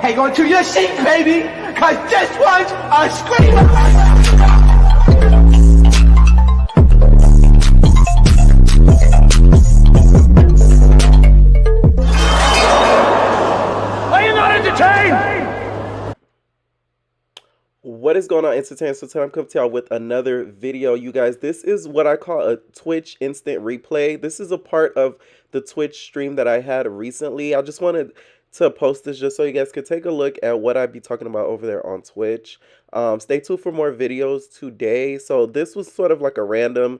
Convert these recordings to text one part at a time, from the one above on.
Hang on to your seat, baby, because this one's a screamer. Are you not entertained? What is going on, entertainment? So today I'm coming to y'all with another video, you guys. This is what I call a Twitch instant replay. This is a part of the Twitch stream that I had recently. I just wanted to post this just so you guys could take a look at what I'd be talking about over there on Twitch. Stay tuned for more videos today. So this was sort of like a random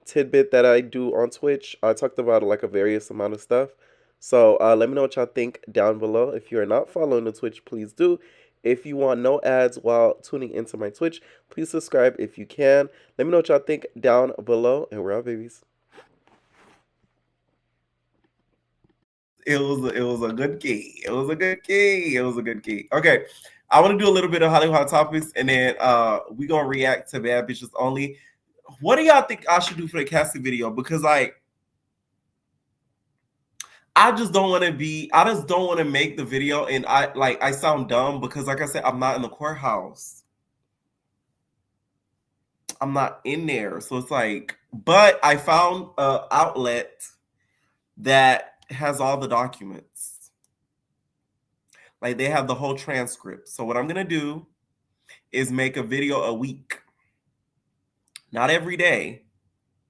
tidbit that I do on Twitch. I talked about like a various amount of stuff. So let me know what y'all think down below. If you are not following the Twitch, please do. If you want no ads while tuning into my Twitch, please subscribe if you can. Let me know what y'all think down below, and we're out, babies. It was a good key. It was a good key. It was a good key. Okay, I want to do a little bit of Hollywood Hot Topics, and then we gonna react to Bad Bitches Only. What do y'all think I should do for the Cassie video? Because like, I just don't want to make the video, and I sound dumb because, like I said, I'm not in the courthouse. I'm not in there, so it's like. But I found an outlet that has all the documents. Like, they have the whole transcript. So what I'm gonna do is make a video a week, not every day,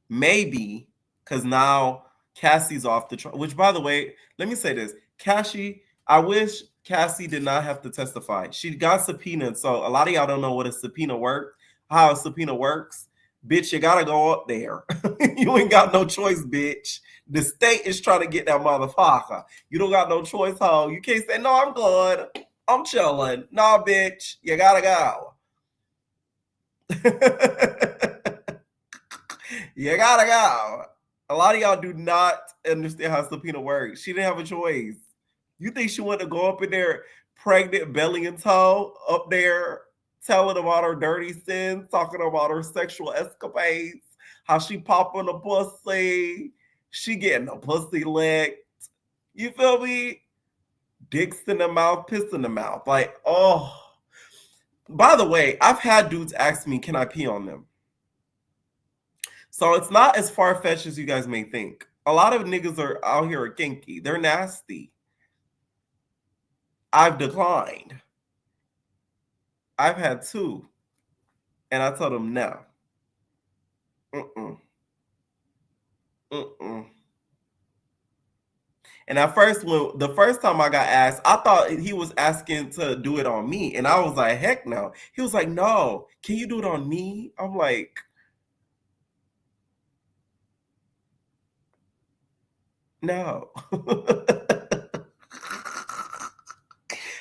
maybe, because now Cassie's off the trial. Which, by the way, let me say this. Cassie, I wish Cassie did not have to testify. She got subpoenaed. So a lot of y'all don't know what a subpoena works, how a subpoena works. Bitch, you gotta go up there. You ain't got no choice, bitch. The state is trying to get that motherfucker. You don't got no choice, ho. You can't say, no, I'm good. I'm chilling. Nah, bitch, you gotta go. You gotta go. A lot of y'all do not understand how subpoena works. She didn't have a choice. You think she wanted to go up in there pregnant, belly and toe, up there telling about her dirty sins, talking about her sexual escapades, how she popping the pussy, she getting the pussy licked. You feel me? Dicks in the mouth, piss in the mouth. Like, oh. By the way, I've had dudes ask me, can I pee on them? So it's not as far-fetched as you guys may think. A lot of niggas are out here are kinky. They're nasty. I've declined. I've had two. And I told them no. And at first, the first time I got asked, I thought he was asking to do it on me. And I was like, heck no. He was like, no, can you do it on me? I'm like, no.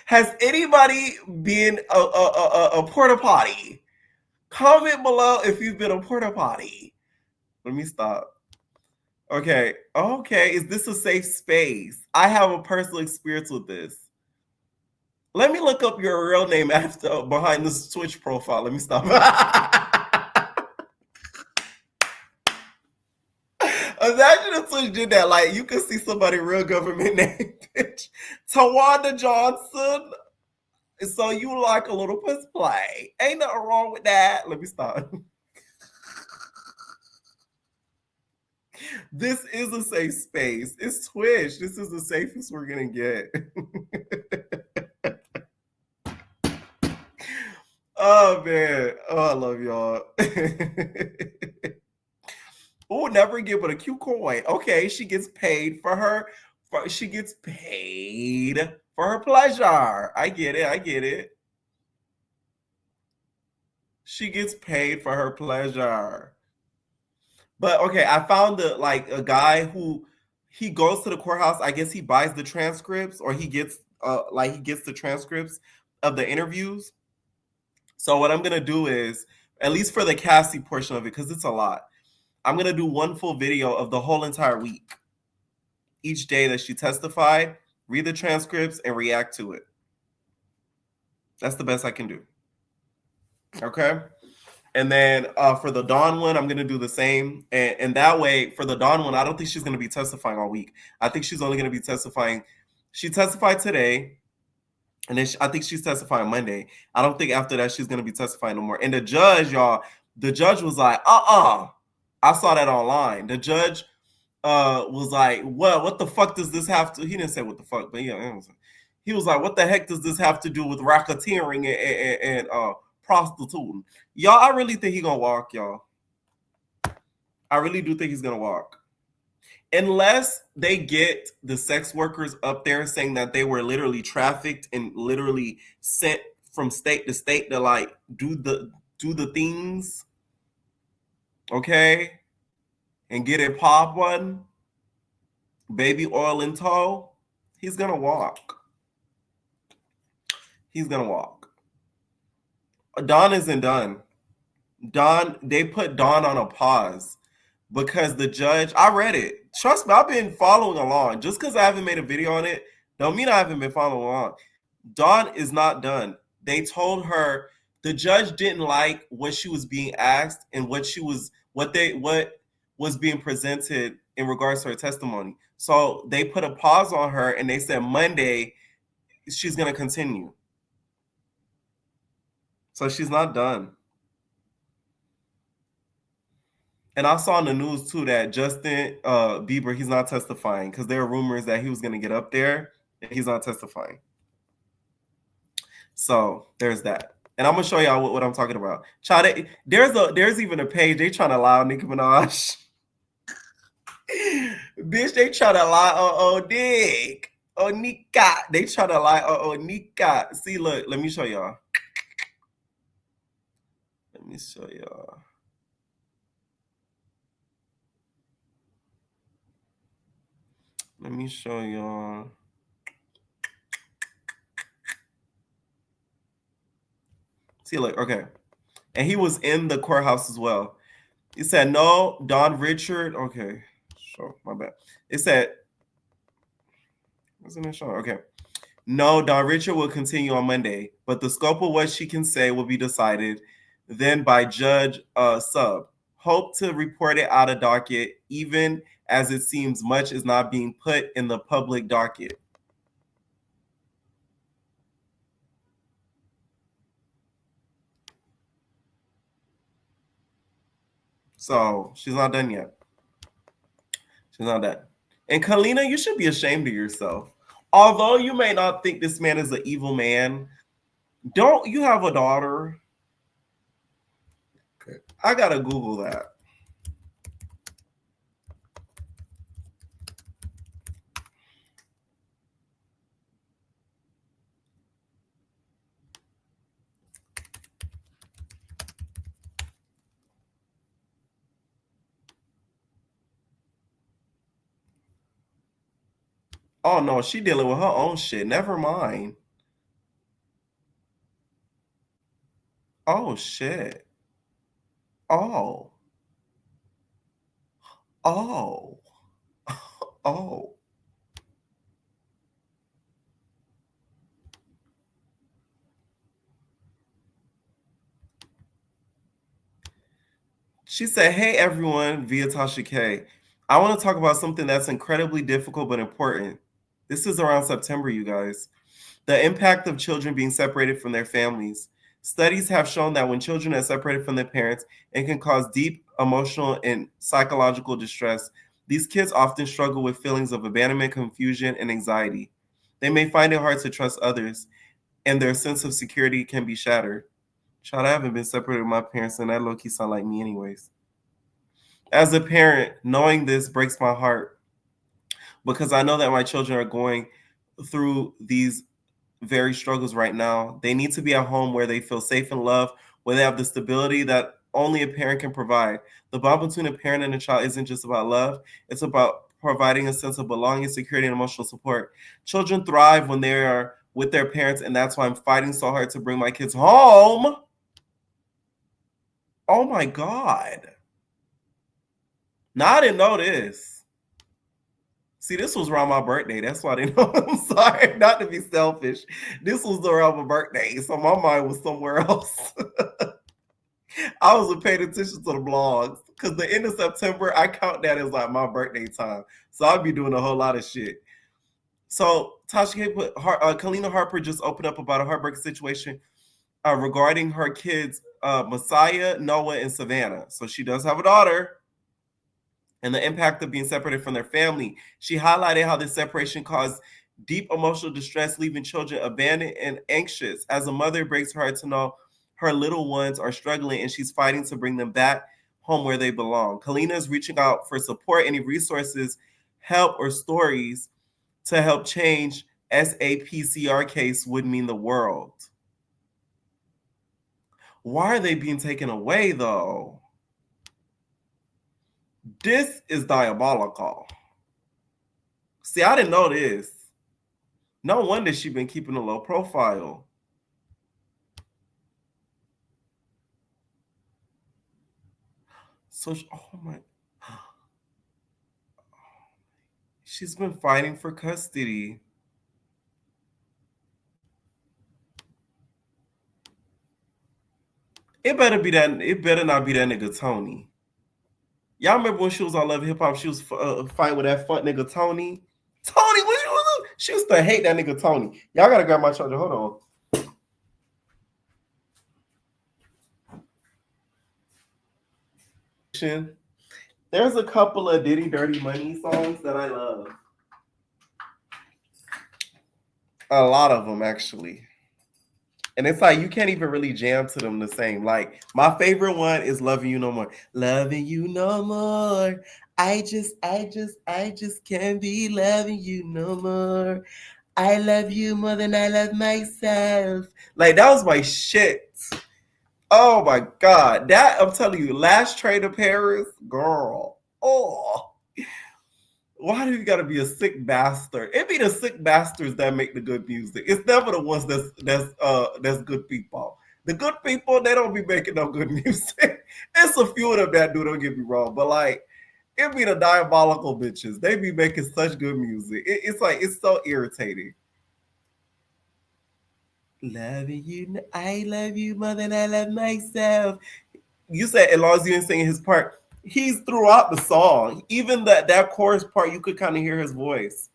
Has anybody been a porta potty? Comment below if you've been a porta potty. Let me stop. Okay. Is this a safe space? I have a personal experience with this. Let me look up your real name behind this Twitch profile. Let me stop. Imagine if Twitch did that. Like, you can see somebody real government name, bitch. Tawanda Johnson. So you like a little puss play. Ain't nothing wrong with that. Let me stop. This is a safe space. It's Twitch. This is the safest we're going to get. Oh, man. Oh, I love y'all. Oh, never give but a Q coin. Okay, she gets paid for her. She gets paid for her pleasure. I get it. She gets paid for her pleasure. But okay, I found a guy who he goes to the courthouse. I guess he buys the transcripts, or he gets the transcripts of the interviews. So what I'm gonna do is, at least for the Cassie portion of it, because it's a lot, I'm gonna do one full video of the whole entire week. Each day that she testified, read the transcripts and react to it. That's the best I can do. Okay. And then for the Dawn one, I'm going to do the same. And that way, for the Dawn one, I don't think she's going to be testifying all week. I think she's only going to be testifying. She testified today. And then I think she's testifying Monday. I don't think after that she's going to be testifying no more. And the judge, y'all, the judge was like, I saw that online. The judge was like, well, what the fuck does this have to, he didn't say what the fuck, but yeah, he was like, what the heck does this have to do with racketeering and prostituting? Y'all, I really think he's going to walk, y'all. I really do think he's going to walk. Unless they get the sex workers up there saying that they were literally trafficked and literally sent from state to state to like do the things, okay, and get it pop one, baby oil in tow, he's gonna walk. He's gonna walk. Dawn isn't done. They put Dawn on a pause because the judge, I read it. Trust me, I've been following along. Just because I haven't made a video on it, don't mean I haven't been following along. Dawn is not done. They told her, the judge didn't like what she was being asked and what was being presented in regards to her testimony. So they put a pause on her and they said Monday she's gonna continue. So she's not done. And I saw in the news too that Justin Bieber, he's not testifying because there are rumors that he was going to get up there and he's not testifying. So there's that. And I'm going to show y'all what I'm talking about. There's even a page, they trying to lie on Nicki Minaj. Bitch, they trying to lie on Dick. On Nika. They trying to lie on Nika. See, look, let me show y'all. Let me show y'all. Let me show y'all. See, look, okay. And he was in the courthouse as well. It said, no, Don Richard. Okay, sure, my bad. It said, wasn't it sure? Okay. No, Don Richard will continue on Monday, but the scope of what she can say will be decided then by Judge Sub. Hope to report it out of docket, even as it seems much is not being put in the public docket. So she's not done yet. She's not done. And Kalina, you should be ashamed of yourself. Although you may not think this man is an evil man, don't you have a daughter? Okay. I gotta Google that. Oh no, she dealing with her own shit. Never mind. Oh shit. Oh. Oh. Oh. She said, hey everyone, via Tasha K. I want to talk about something that's incredibly difficult but important. This is around September, you guys. The impact of children being separated from their families. Studies have shown that when children are separated from their parents, it can cause deep emotional and psychological distress. These kids often struggle with feelings of abandonment, confusion, and anxiety. They may find it hard to trust others, and their sense of security can be shattered. Child, I haven't been separated with my parents, and that low-key sound like me anyways. As a parent, knowing this breaks my heart because I know that my children are going through these very struggles right now. They need to be at home where they feel safe and loved, where they have the stability that only a parent can provide. The bond between a parent and a child isn't just about love. It's about providing a sense of belonging, security, and emotional support. Children thrive when they are with their parents, and that's why I'm fighting so hard to bring my kids home. Oh my God. Now, I didn't know this. See, this was around my birthday. That's why I didn't know. I'm sorry, not to be selfish. This was around my birthday, so my mind was somewhere else. I wasn't paying attention to the blogs because the end of September, I count that as like my birthday time. So I'll be doing a whole lot of shit. So Tasha K put Kalina Harper just opened up about a heartbreaking situation regarding her kids, Messiah, Noah, and Savannah. So she does have a daughter, and the impact of being separated from their family. She highlighted how this separation caused deep emotional distress, leaving children abandoned and anxious. As a mother, it breaks her heart to know her little ones are struggling and she's fighting to bring them back home where they belong. Kalina is reaching out for support, any resources, help, or stories to help change SAPCR case would mean the world. Why are they being taken away though? This is diabolical. See, I didn't know this. No wonder she's been keeping a low profile. So, oh my, she's been fighting for custody. It better be that. It better not be that nigga Tony. Y'all remember when she was on Love and Hip Hop? She was fighting with that fuck nigga Tony. Tony, what you was? She used to hate that nigga Tony. Y'all gotta grab my charger. Hold on. There's a couple of Diddy Dirty Money songs that I love. A lot of them, actually. And it's like you can't even really jam to them the same. Like my favorite one is Loving You No More. Loving you no more. I just can't be loving you no more. I love you more than I love myself. Like that was my shit. Oh my God. That I'm telling you, Last Train to Paris, girl. Oh. Why do you gotta be a sick bastard? It be the sick bastards that make the good music. It's never the ones that's good people. The good people, they don't be making no good music. It's a few of them that do, don't get me wrong. But like it be the diabolical bitches. They be making such good music. It's like it's so irritating. Loving you, I love you more than I love myself. You said as long as you didn't sing his part. He's throughout the song. Even that chorus part, you could kind of hear his voice.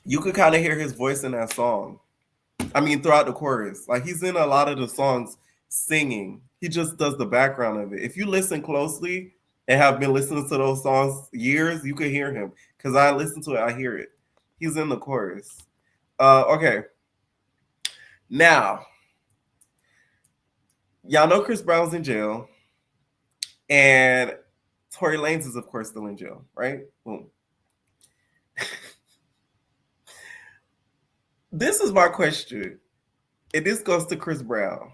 You could kind of hear his voice in that song. I mean, throughout the chorus. Like he's in a lot of the songs singing. He just does the background of it. If you listen closely and have been listening to those songs years, you could hear him. Because I listen to it, I hear it. He's in the chorus. Okay. Now, y'all know Chris Brown's in jail. And Tory Lanez is, of course, still in jail, right? Boom. This is my question. And this goes to Chris Brown.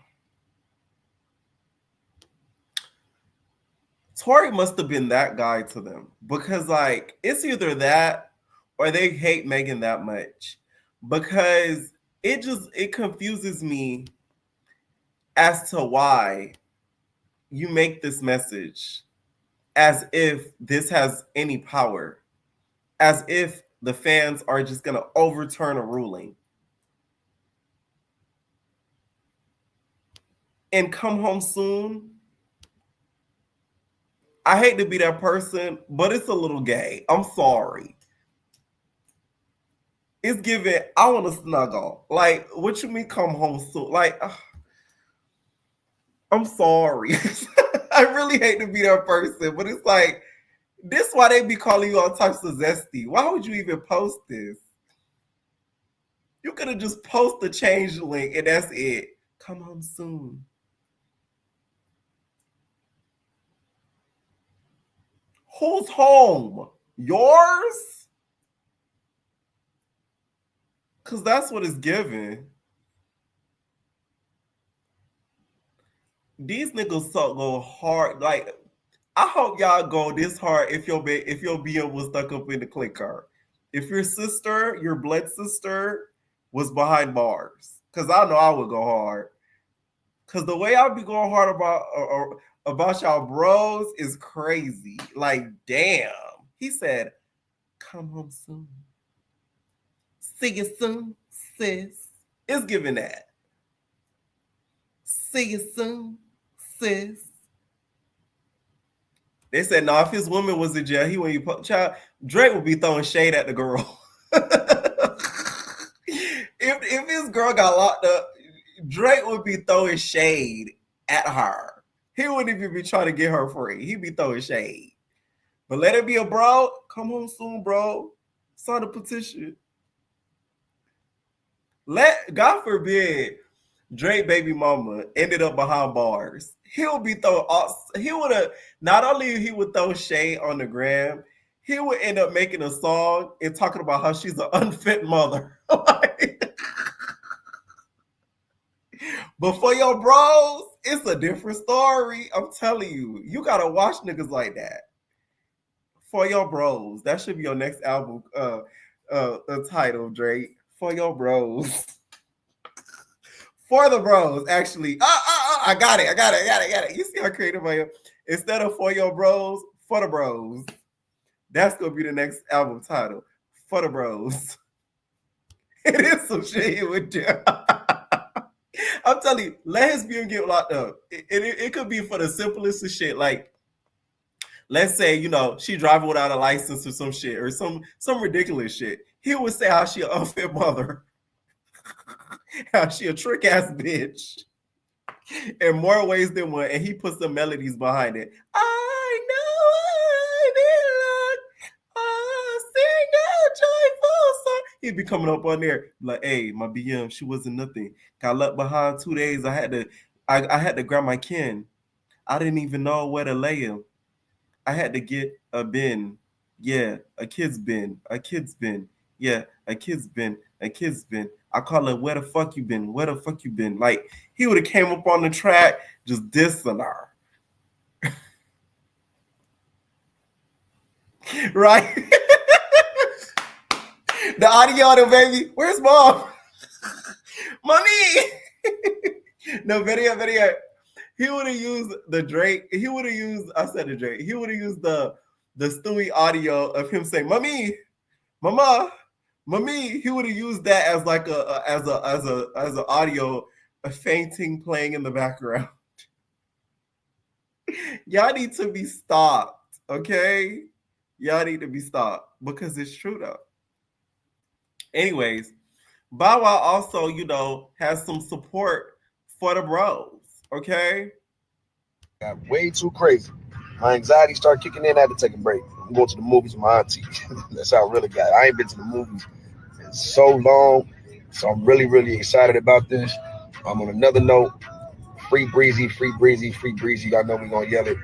Tory must have been that guy to them. Because, like, it's either that or they hate Megan that much. Because it confuses me as to why you make this message as if this has any power, as if the fans are just going to overturn a ruling. And Come Home Soon, I hate to be that person, but it's a little gay. I'm sorry. It's giving, I want to snuggle. Like, what you mean come home soon? Like, I'm sorry. I really hate to be that person, but it's like, this why they be calling you all types of zesty. Why would you even post this? You could have just posted the change link and that's it. Come home soon. Who's home? Yours? Because that's what it's giving. These niggas so go hard. Like, I hope y'all go this hard if your BM was stuck up in the click car. If your sister, your blood sister, was behind bars. Because I know I would go hard. Because the way I'll be going hard about y'all bros is crazy. Like, damn. He said, come home soon. See you soon, sis. It's giving that. See you soon, sis. They said, no, if his woman was in jail, he wouldn't be child. Drake would be throwing shade at the girl. if his girl got locked up, Drake would be throwing shade at her. He wouldn't even be trying to get her free. He'd be throwing shade. But let it be a bro. Come home soon, bro. Sign the petition. God forbid Drake baby mama ended up behind bars. He would have not only he would throw shade on the gram, he would end up making a song and talking about how she's an unfit mother. But for your bros, it's a different story. I'm telling you, you gotta watch niggas like that. For your bros, that should be your next album title, Drake. For your bros. For the bros, actually. I got it. You see how creative I am? Instead of for your bros, for the bros. That's gonna be the next album title. For the bros. It is some shit he would do. I'm telling you, let his view get locked up. It could be for the simplest of shit. Like, let's say, you know, she driving without a license or some shit, or some ridiculous shit. He would say how she an unfit mother. How she a trick ass bitch in more ways than one, and he puts the melodies behind it. I know I sing a joyful song. He'd be coming up on there like, "Hey, my BM, she wasn't nothing. Got left behind 2 days. I had to grab my kin. I didn't even know where to lay him. I had to get a bin. Yeah, a kid's bin. Yeah, a kid's bin. I call it, where the fuck you been? Where the fuck you been? Like, he would have came up on the track just dissing her. Right? The audio, the baby. Where's mom? Mommy. No, video. He would have used the Drake. He would have used the Stewie audio of him saying, "Mommy, mama, mommy." He would have used that as like as an audio, a fainting playing in the background. Y'all need to be stopped, okay? Y'all need to be stopped because it's true though. Anyways, Bow Wow also, you know, has some support for the bros, okay? Got way too crazy. My anxiety started kicking in. I had to take a break. I'm going to the movies with my auntie. That's how I really got it. I ain't been to the movies in so long. So I'm really, really excited about this. On another note, free breezy, free breezy, free breezy. I know we're going to yell it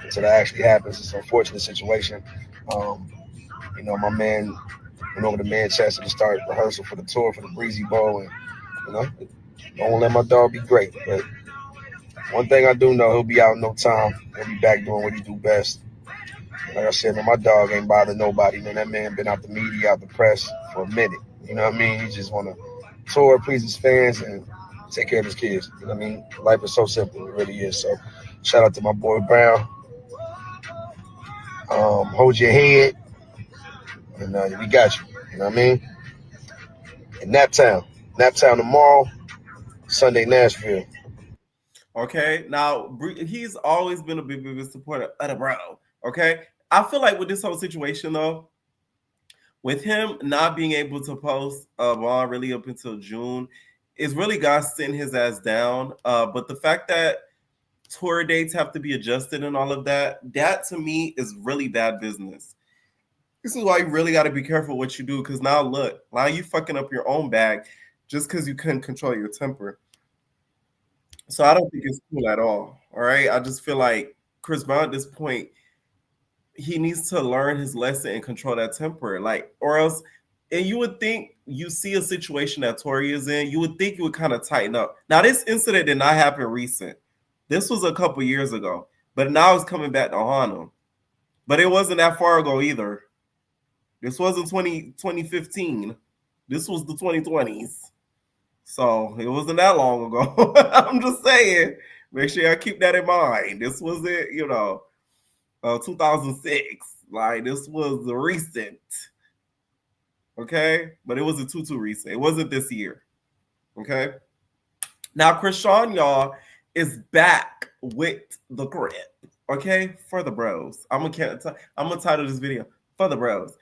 until that actually happens. It's an unfortunate situation. Um, my man went over to Manchester to start rehearsal for the tour for the Breezy Bowl. And, don't let my dog be great. But one thing I do know, he'll be out in no time. He'll be back doing what he do best. Like I said, man, my dog ain't bothered nobody, man. That man been out the media, out the press for a minute. You know what I mean? He just want to tour, please his fans, and take care of his kids. You know what I mean? Life is so simple. It really is. So shout out to my boy Brown. Hold your head, and we got you. You know what I mean? In Naptown tomorrow, Sunday, Nashville. Okay, now he's always been a big supporter of the bro. Okay, I feel like with this whole situation though, with him not being able to post a bond really up until June, it's really got sitting his ass down. But the fact that tour dates have to be adjusted and all of that, that to me is really bad business. This is why you really got to be careful what you do, because now look, now you fucking up your own bag just because you couldn't control your temper. So I don't think it's cool at all. All right. I just feel like Chris Brown at this point, he needs to learn his lesson and control that temper. Like, or else, and you would think you see a situation that Tory is in, you would think you would kind of tighten up. Now, this incident did not happen recent. This was a couple years ago, but now it's coming back to haunt him. But it wasn't that far ago either. This wasn't 2015. This was the 2020s. So it wasn't that long ago. I'm just saying, make sure I keep that in mind. This was it, 2006. Like, this was the recent. Okay? But it wasn't too recent. It wasn't this year. Okay? Now, Krishan, y'all, is back with the crib. Okay, for the bros. I'm gonna title this video "For the Bros."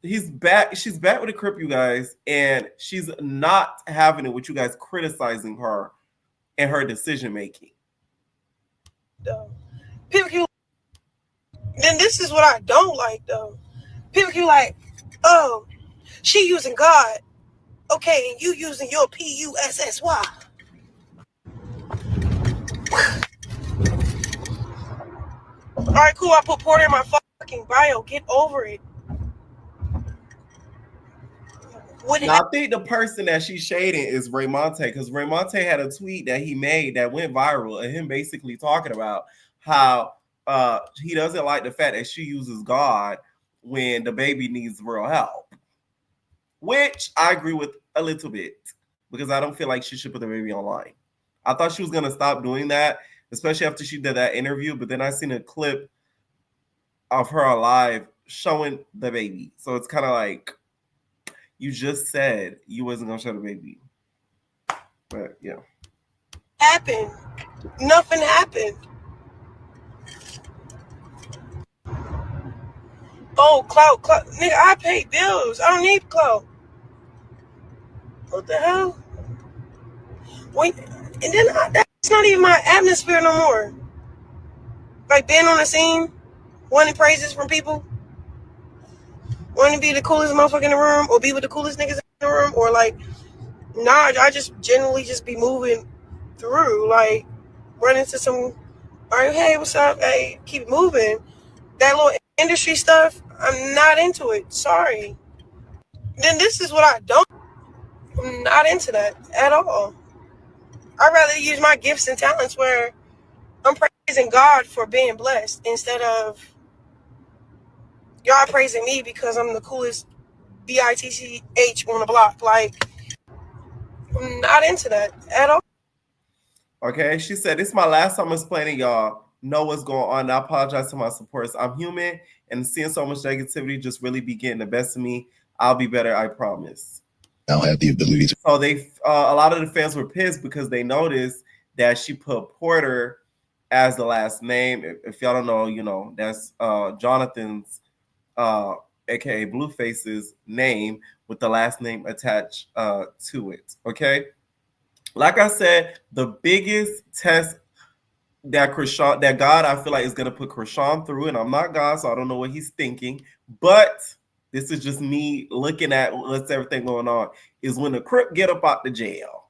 He's back. She's back with the Crip, you guys, and she's not having it with you guys criticizing her and her decision making. People keep. Then this is what I don't like though. People keep like, oh, she using God, okay, and you using your PUSSY. All right, cool. I put Porter in my fucking bio. Get over it. Now, I think the person that she's shading is Raymonte, because Raymonte had a tweet that he made that went viral of him basically talking about how he doesn't like the fact that she uses God when the baby needs real help, which I agree with a little bit, because I don't feel like she should put the baby online. I thought she was going to stop doing that, especially after she did that interview, but then I seen a clip of her alive showing the baby. So it's kind of like, you just said you wasn't gonna show the baby, but yeah. Happened. Nothing happened. Oh, clout. Nigga, I pay bills. I don't need clout. What the hell? Wait, and then that's not even my atmosphere no more. Like being on the scene, wanting praises from people, wanting to be the coolest motherfucker in the room, or be with the coolest niggas in the room, or like, nah, I just generally just be moving through, like, run into some, all right, hey, what's up? Hey, keep moving. That little industry stuff, I'm not into it. Sorry. Then this is what I don't. I'm not into that at all. I'd rather use my gifts and talents where I'm praising God for being blessed instead of y'all praising me because I'm the coolest bitch on the block. Like, I'm not into that at all. Okay, she said, "This is my last time explaining, y'all know what's going on. I apologize to my supporters. I'm human, and seeing so much negativity just really be getting the best of me. I'll be better, I promise." I don't have the ability to. So they, a lot of the fans were pissed because they noticed that she put Porter as the last name. If y'all don't know, you know, that's Jonathan's, aka Blueface's name with the last name attached to it. Okay. Like I said, the biggest test that God, I feel like, is gonna put Krishan through, and I'm not God, so I don't know what he's thinking, but this is just me looking at what's everything going on, is when the Crip get up out the jail.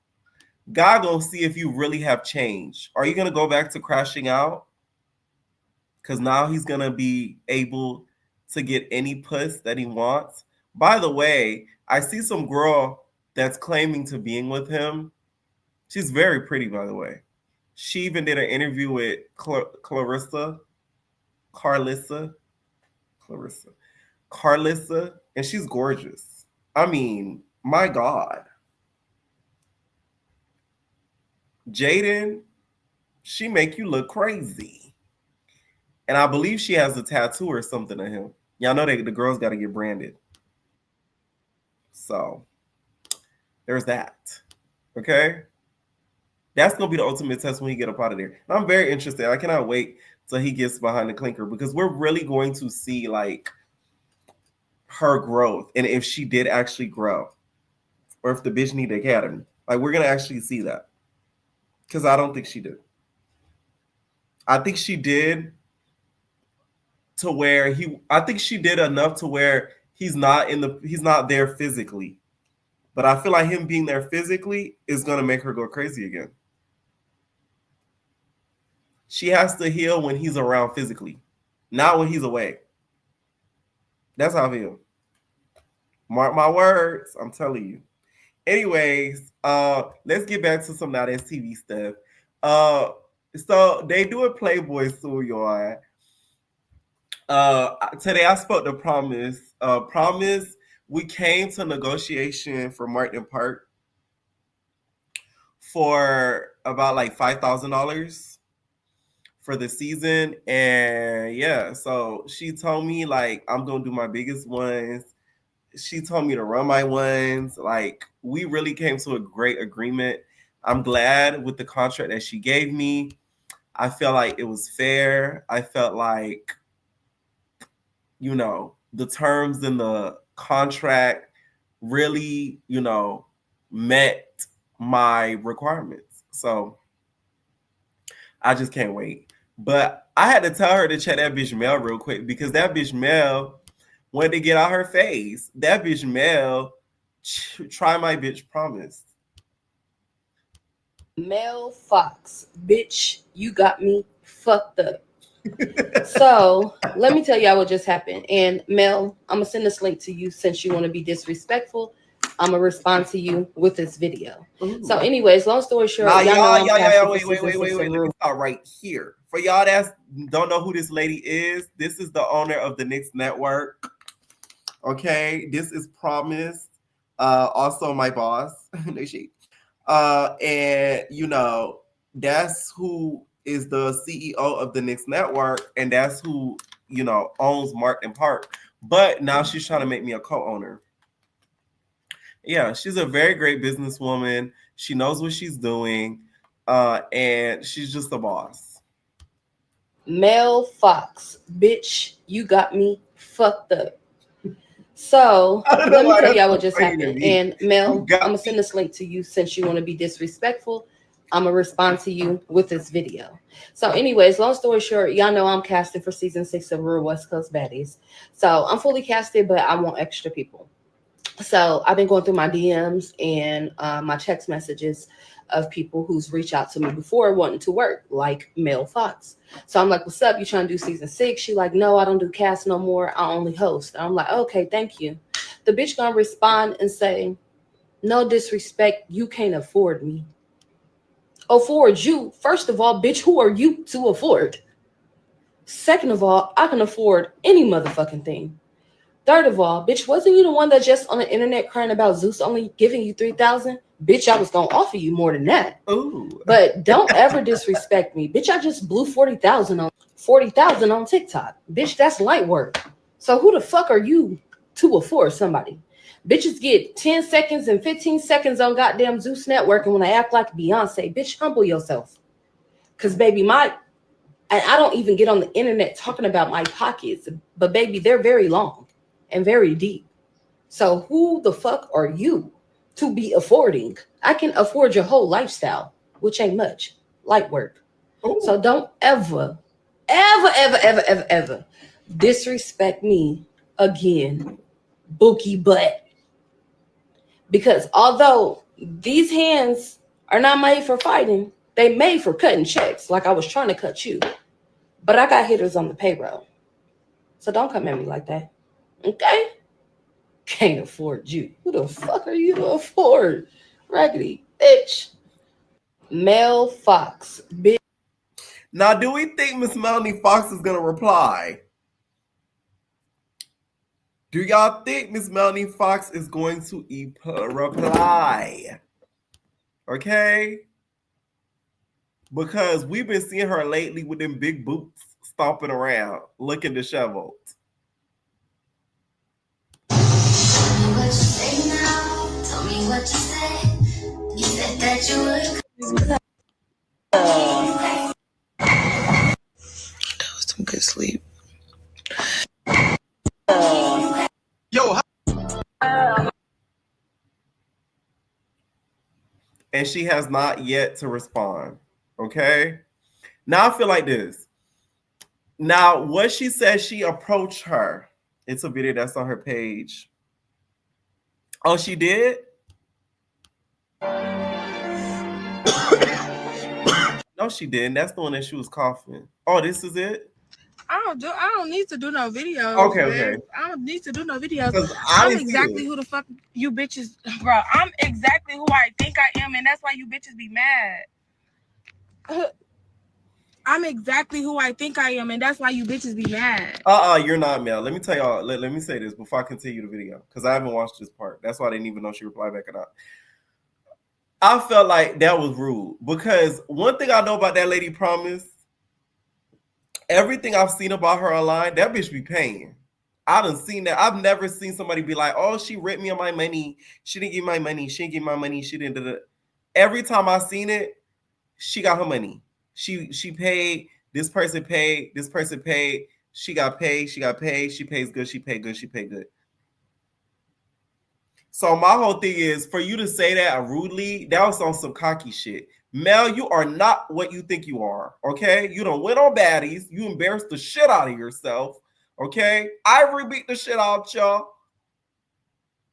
God gonna see if you really have changed. Are you gonna go back to crashing out? Because now he's gonna be able to get any puss that he wants. By the way, I see some girl that's claiming to being with him. She's very pretty, by the way. She even did an interview with Carlissa, and she's gorgeous. I mean, my God. Jaden, she make you look crazy. And I believe she has a tattoo or something of him. Y'all know the girls got to get branded. So, there's that. Okay? That's going to be the ultimate test when he get up out of there. And I'm very interested. I cannot wait till he gets behind the clinker, because we're really going to see, like, her growth, and if she did actually grow, or if the bitch need the academy. Like, we're going to actually see that, because I don't think she did. I think she did to where I think she did enough to where he's not there physically. But I feel like him being there physically is going to make her go crazy again. She has to heal when he's around physically, not when he's away. That's how I feel. Mark my words. I'm telling you. Anyways, let's get back to some Now That's TV stuff. So they do a Playboy soon, y'all. Today I spoke to Promise. Promise, we came to negotiation for Martin Park for about like $5,000 for the season. And yeah, so she told me, like, I'm gonna do my biggest ones. She told me to run my ones. Like, we really came to a great agreement. I'm glad with the contract that she gave me. I felt like it was fair. I felt like, you know, the terms in the contract really, you know, met my requirements. So I just can't wait. But I had to tell her to check that bitch Mel real quick because that bitch Mel wanted to get out her face. That bitch Mel, try my bitch promise. Mel Fox, bitch, you got me fucked up. So let me tell y'all what just happened. And Mel, I'm gonna send this link to you since you want to be disrespectful. I'm gonna respond to you with this video. Ooh. So, anyways, long story short, Nah, y'all wait. Let me start right here. For y'all that don't know who this lady is, this is the owner of the Knicks Network. Okay, this is Promise. Also my boss. No shit. And you know, that's who is the CEO of the Knicks Network, and that's who, you know, owns Mark and Park. But now she's trying to make me a co-owner. Yeah, she's a very great businesswoman. She knows what she's doing, and she's just a boss. Mel Fox, bitch, you got me fucked up. So let me tell y'all what just happened. And Mel, I'm gonna send this link to you since you want to be disrespectful. I'm gonna respond to you with this video. So, anyways, long story short, y'all know I'm casted for season 6 of Real West Coast Baddies. So I'm fully casted, but I want extra people. So I've been going through my DMs and my text messages of people who's reached out to me before wanting to work, like Mel Fox. So I'm like, what's up? You trying to do season 6? She like, no, I don't do cast no more. I only host. And I'm like, okay, thank you. The bitch gonna respond and say, no disrespect, you can't afford me. Afford you? First of all, bitch, who are you to afford? Second of all, I can afford any motherfucking thing. Third of all, bitch, wasn't you the one that just on the internet crying about Zeus only giving you 3,000? Bitch, I was gonna offer you more than that. Ooh. But don't ever disrespect me. Bitch, I just blew 40,000 on TikTok. Bitch, that's light work. So who the fuck are you to afford somebody? Bitches get 10 seconds and 15 seconds on goddamn Zeus Network, and when I act like Beyonce, bitch, humble yourself. Cause baby, and I don't even get on the internet talking about my pockets, but baby, they're very long and very deep. So who the fuck are you to be affording? I can afford your whole lifestyle, which ain't much. Light work. Ooh. So don't ever disrespect me again, bookie butt. Because although these hands are not made for fighting, they made for cutting checks like I was trying to cut you. But I got hitters on the payroll. So don't come at me like that. Okay? Can't afford you. Who the fuck are you to afford? Raggedy bitch. Mel Fox, bitch. Now, do we think Miss Melanie Fox is gonna reply? Do y'all think Miss Melanie Fox is going to reply? Okay? Because we've been seeing her lately with them big boots stomping around, looking disheveled. What you say now? Tell me what you said. You said that you would. That was some good sleep. Yo, And she has not yet to respond. Okay? Now I feel like this. Now, what she says, she approached her. It's a video that's on her page. Oh, she did? No, she didn't. That's the one that she was coughing. Oh, this is it? I don't need to do no videos. Okay, man. okay. I don't need to do no videos. 'Cause I I'm didn't see exactly it. who the fuck you bitches, bro. I'm exactly who I think I am, and that's why you bitches be mad. I'm exactly who I think I am, and that's why you bitches be mad. You're not, Mel. Let me tell y'all. Let me say this before I continue the video, because I haven't watched this part. That's why I didn't even know she replied back or not. I felt like that was rude, because one thing I know about that lady Promise, everything I've seen about her online, that bitch be paying. I done seen that. I've never seen somebody be like, oh, she ripped me of my money. She didn't give me my money. She didn't give me my money. She didn't do it. Every time I seen it, she got her money. She paid, this person paid, this person paid, she got paid, she pays good, she paid good, she paid good. So my whole thing is, for you to say that rudely, that was on some cocky shit. Mel, you are not what you think you are, okay? You don't win on baddies. You embarrassed the shit out of yourself, okay? Ivory beat the shit out y'all.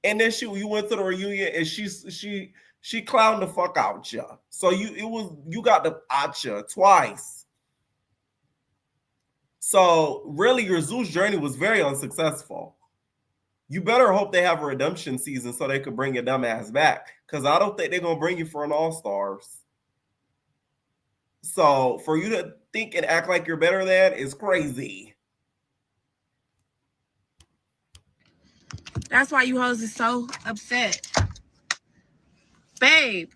And then you went to the reunion and she clowned the fuck out ya. So you got the out ya twice. So really, your Zeus journey was very unsuccessful. You better hope they have a redemption season so they could bring your dumb ass back. Because I don't think they're going to bring you for an All-Stars. So for you to think and act like you're better than is crazy. That's why you hoes is so upset. Babe,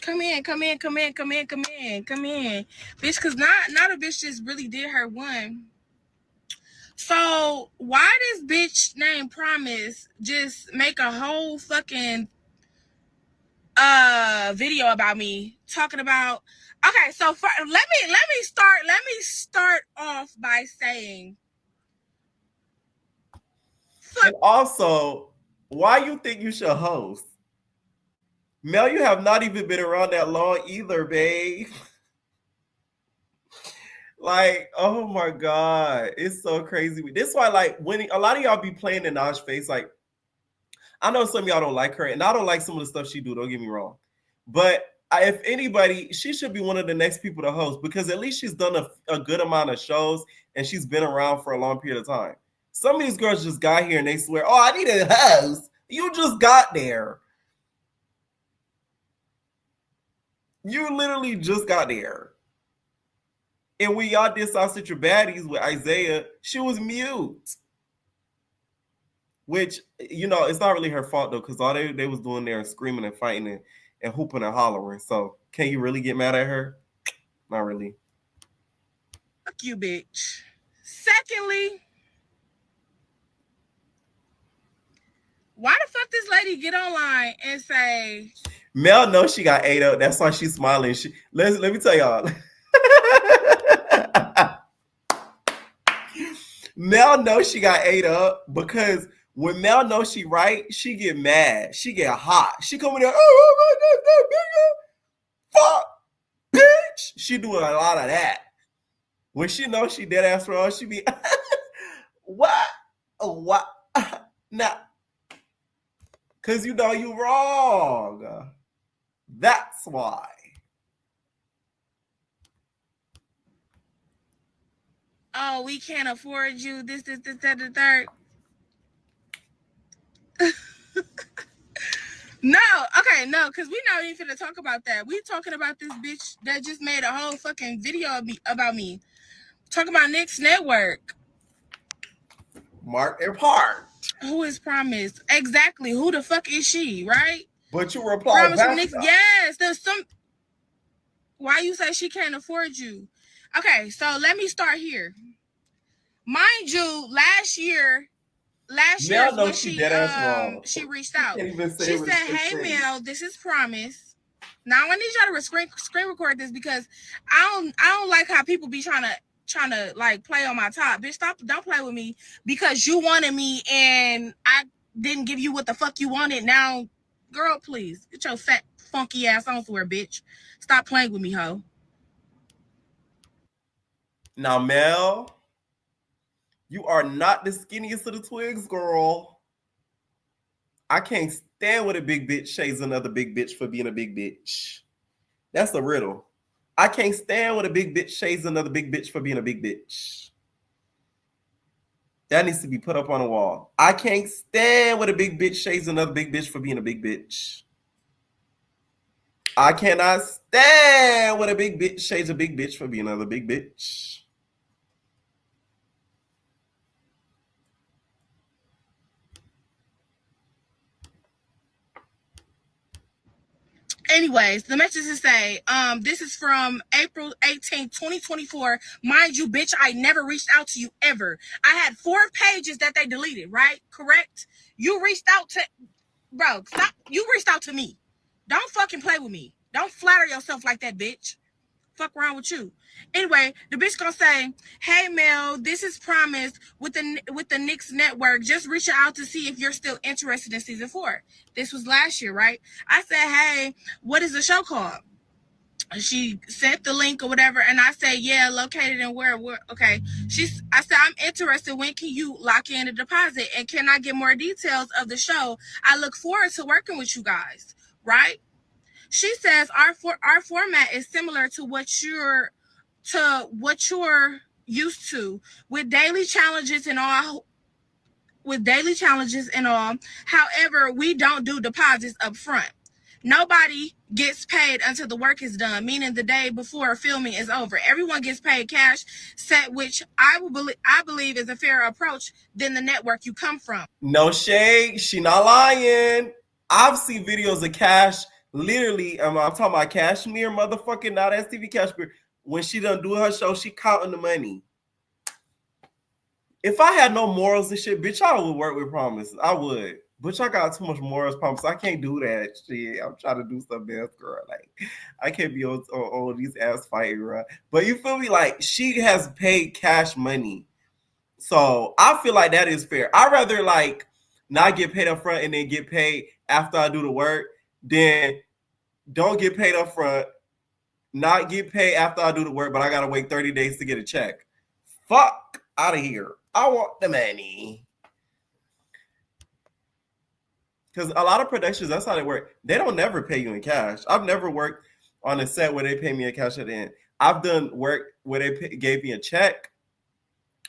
come in. Bitch, because not a bitch just really did her one. So why this bitch named Promise just make a whole fucking video about me talking about, okay, so let me start off by saying, and also, why you think you should host? Mel, you have not even been around that long either, babe. Like, oh my God, it's so crazy. This is why, like, when a lot of y'all be playing in Naj's face, like, I know some of y'all don't like her, and I don't like some of the stuff she do, don't get me wrong. But if anybody, she should be one of the next people to host, because at least she's done a good amount of shows, and she's been around for a long period of time. Some of these girls just got here and they swear, oh, I need a host. You just got there. You literally just got there. And when y'all did Sausage Your Baddies with Isaiah, she was mute. Which, you know, it's not really her fault, though, because all they was doing there is screaming and fighting and hooping and hollering. So can you really get mad at her? Not really. Fuck you, bitch. Secondly, why the fuck this lady get online and say Mel knows she got ate up. That's why she's smiling. Let me tell y'all. Mel knows she got ate up because when Mel knows she right, she get mad. She get hot. She come in there, fuck, bitch. She doing a lot of that. When she knows she dead ass wrong, she be, what? What? Nah. Because you know you wrong. That's why. oh, we can't afford you, this, that, the third. No, because we not even finna talk about that. We talking about this bitch that just made a whole fucking video about me. Talking about Nick's network. Mark their part. Who is Promise? Exactly. Who the fuck is she, right? But you reply back. Yes, there's some. Why you say she can't afford you? Okay, so let me start here. Mind you, last year when she reached out. She said, "Hey Mel, this is Promise. Now I need y'all to screen record this because I don't like how people be trying to like play on my top. Bitch, don't play with me because you wanted me and I didn't give you what the fuck you wanted. Now, girl, please get your fat funky ass on somewhere, bitch. Stop playing with me, ho." Now, Mel, you are not the skinniest of the twigs, girl. I can't stand when a big bitch shades another big bitch for being a big bitch. That's the riddle. I can't stand when a big bitch shades another big bitch for being a big bitch. That needs to be put up on a wall. I can't stand when a big bitch shades another big bitch for being a big bitch. I cannot stand when a big bitch shades a big bitch for being another big bitch. Anyways, the messages say, this is from April 18th, 2024. Mind you, bitch, I never reached out to you ever. I had 4 pages that they deleted, right? Correct? You reached out to, bro, stop. You reached out to me. Don't fucking play with me. Don't flatter yourself like that, bitch. Fuck around with you. Anyway, the bitch gonna say, "Hey Mel, this is Promise with the Knicks Network. Just reaching out to see if you're still interested in season 4." This was last year, right? I said, "Hey, what is the show called?" She sent the link or whatever, and I said, "Yeah, located in where?" Okay. I said, "I'm interested. When can you lock in a deposit? And can I get more details of the show? I look forward to working with you guys." Right? She says, our format is similar to what you're used to, with daily challenges and all. However, we don't do deposits up front. Nobody gets paid until the work is done, meaning the day before filming is over. Everyone gets paid cash set, which I believe is a fairer approach than the network you come from. No shade. She not lying. I've seen videos of Cash. Literally, I'm talking about Cashmere, motherfucking, not STV Cashmere. When she done do her show, she counting the money. If I had no morals and shit, bitch, I would work with Promise. I would. Bitch, I got too much morals, Promise. I can't do that shit. I'm trying to do something else, girl. Like, I can't be on these ass fighting, right? But you feel me? Like, she has paid Cash money. So I feel like that is fair. I'd rather like not get paid up front and then get paid after I do the work than don't get paid up front, not get paid after I do the work, but I gotta wait 30 days to get a check. Fuck out of here. I want the money. Because a lot of productions, that's how they work. They don't never pay you in cash. I've never worked on a set where they pay me in cash at the end. I've done work where they gave me a check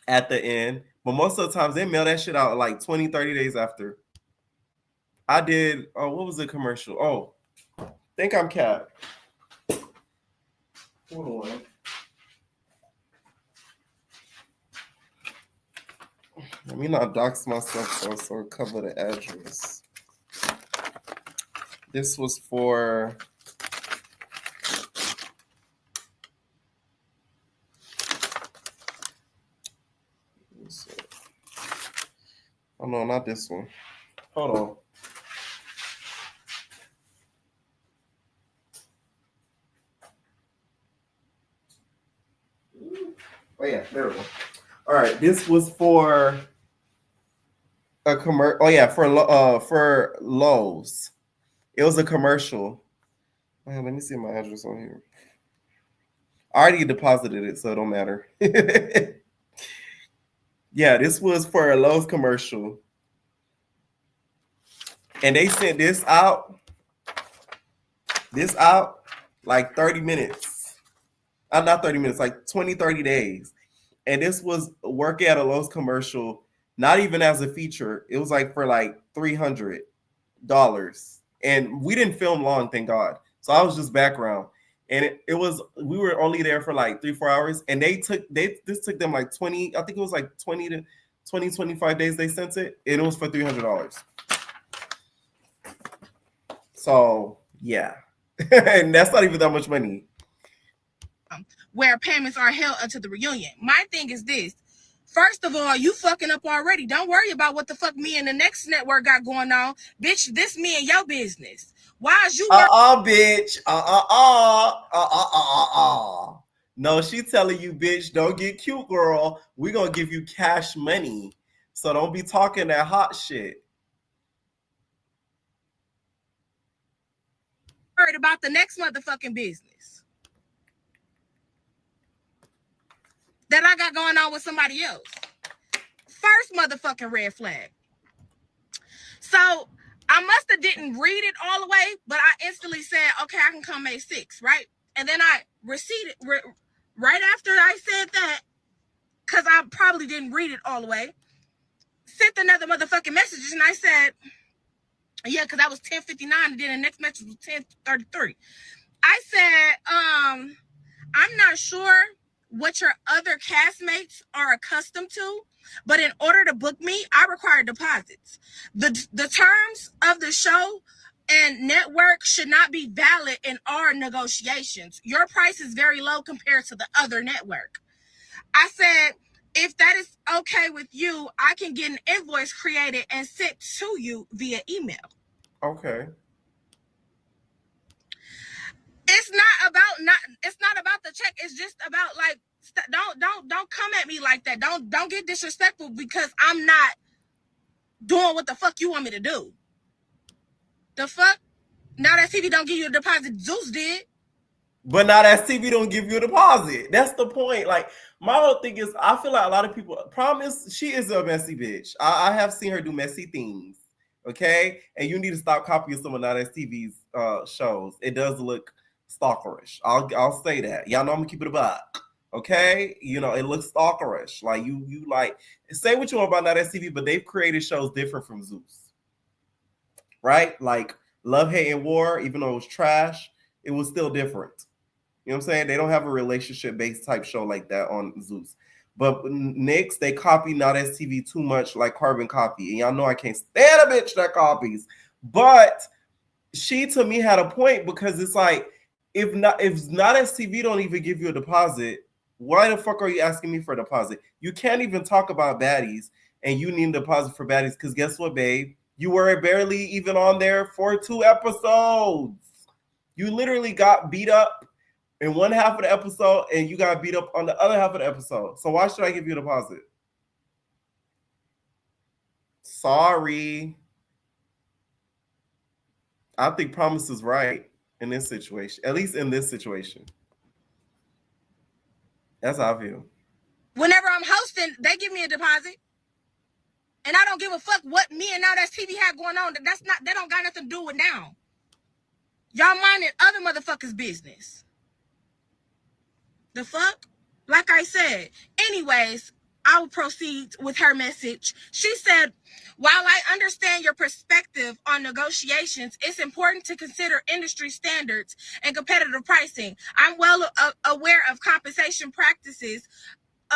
at the end, but most of the times they mail that shit out like 20, 30 days after. I did, what was the commercial? Oh, think I'm Cat. Hold on. Let me not dox myself so cover the address. This was for oh no, not this one. Hold on. Oh yeah, there we go. All right, this was for a commercial. Oh yeah, for Lowe's. It was a commercial. Man, let me see my address on here. I already deposited it, so it don't matter. Yeah, this was for a Lowe's commercial. And they sent this out like 30 minutes. Not 30 minutes, like 20, 30 days. And this was work at a Lowe's commercial, not even as a feature. It was like for like $300. And we didn't film long, thank God. So I was just background. And we were only there for like 3-4 hours. And this took them like 20, I think it was like 20 to 25 days they sent it. And it was for $300. So yeah. And that's not even that much money. Where payments are held until the reunion. My thing is this. First of all, you fucking up already. Don't worry about what the fuck me and the next network got going on. Bitch, this me and your business. Why is you bitch. No, she telling you, bitch, don't get cute, girl. We gonna give you cash money. So don't be talking that hot shit. worried about the next motherfucking business that I got going on with somebody else. First motherfucking red flag. So I must have didn't read it all the way, but I instantly said, okay, I can come May 6th, right? And then I receded right after I said that, because I probably didn't read it all the way, sent another motherfucking message, and I said, yeah, because that was 10:59, and then the next message was 10:33. I said, I'm not sure what your other castmates are accustomed to, but in order to book me, I require deposits. The terms of the show and network should not be valid in our negotiations. Your price is very low compared to the other network. I said, if that is okay with you, I can get an invoice created and sent to you via email. Okay. It's not about the check. It's just about like don't come at me like that. Don't get disrespectful because I'm not doing what the fuck you want me to do. The fuck? Now that TV don't give you a deposit, Zeus did. But now that TV don't give you a deposit. That's the point. Like, my whole thing is, I feel like a lot of people, problem is, she is a messy bitch. I have seen her do messy things. Okay? And you need to stop copying some of Now That's TV's shows. It does look stalkerish. I'll say that. Y'all know I'm gonna keep it a buck. Okay? You know, it looks stalkerish. Like, you like, say what you want about Now That's TV, but they've created shows different from Zeus. Right? Like, Love, Hate, and War, even though it was trash, it was still different. You know what I'm saying? They don't have a relationship-based type show like that on Zeus. But Knicks, they copy Now That's TV too much, like carbon copy. And y'all know I can't stand a bitch that copies. But she, to me, had a point because it's like, if Now That's TV don't even give you a deposit, why the fuck are you asking me for a deposit? You can't even talk about baddies and you need a deposit for baddies because guess what, babe? You were barely even on there for 2 episodes. You literally got beat up in one half of the episode and you got beat up on the other half of the episode. So why should I give you a deposit? Sorry. I think Promise is right in this situation. At least in this situation. That's how I feel. Whenever I'm hosting, they give me a deposit. And I don't give a fuck what me and Now That's TV have going on. That don't got nothing to do with now. Y'all minding other motherfuckers' business. The fuck? Like I said. Anyways, I will proceed with her message. She said, while I understand your perspective on negotiations, it's important to consider industry standards and competitive pricing. I'm well aware of compensation practices